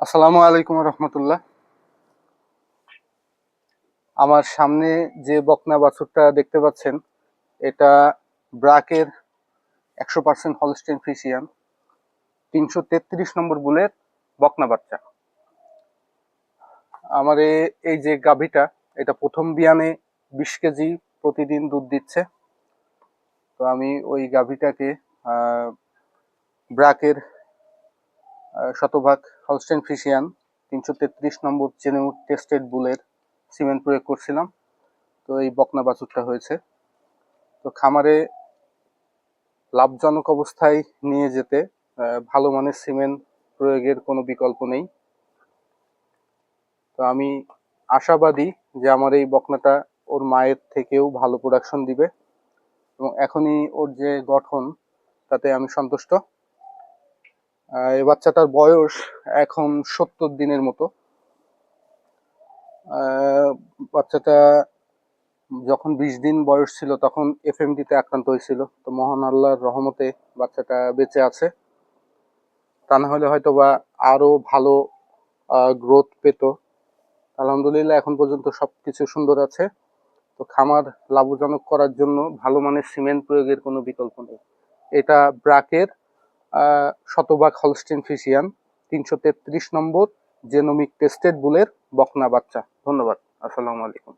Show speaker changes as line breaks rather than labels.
আসসালামু আলাইকুম রহমতুল্লাহ। আমার সামনে যে বকনা বাছুরটা দেখতে পাচ্ছেন, এটা ব্রাকের 100% হলস্টেইন ফ্রিসিয়ান 333 নম্বর বুলের বকনা বাচ্চা। আমার এই যে গাভীটা, এটা প্রথম বিয়ানে 20 কেজি প্রতিদিন দুধ দিচ্ছে। তো আমি ওই গাভীটাকে ব্রাকের শতভাগ হলস্টেইন ফ্রিসিয়ান 333 নম্বর জেনেটিক টেস্টেড বুলের সিমেন্ট প্রয়োগ করছিলাম। তো এই বকনা বাছুরটা হয়েছে। তো খামারে লাভজনক অবস্থায় নিয়ে যেতে ভালো মানের সিমেন্ট প্রয়োগের কোনো বিকল্প নেই। তো আমি আশাবাদী যে আমার এই বকনাটা ওর মায়ের থেকেও ভালো প্রোডাকশন দিবে, এবং এখনই ওর যে গঠন তাতে আমি সন্তুষ্ট। এই বাচ্চাটার বয়স এখন 70 দিনের মতো। বাচ্চাটা যখন 20 দিন বয়স ছিল তখন এফএমডিতে আক্রান্ত হয়েছিল। তো মহান আল্লাহর রহমতে বাচ্চাটা বেঁচে আছে। তা না হলে হয়তো বা আরো ভালো গ্রোথ পেত। আলহামদুলিল্লাহ এখন পর্যন্ত সবকিছু সুন্দর আছে। তো খামার লাভজনক করার জন্য ভালো মানের সিমেন্ট প্রয়োগের কোনো বিকল্প নেই। এটা ব্রাকের শতভাগ হলস্টেইন ফ্রিসিয়ান 333 নম্বর জেনোমিক টেস্টেড বুলের বকনা বাচ্চা। ধন্যবাদ। আসসালামু আলাইকুম।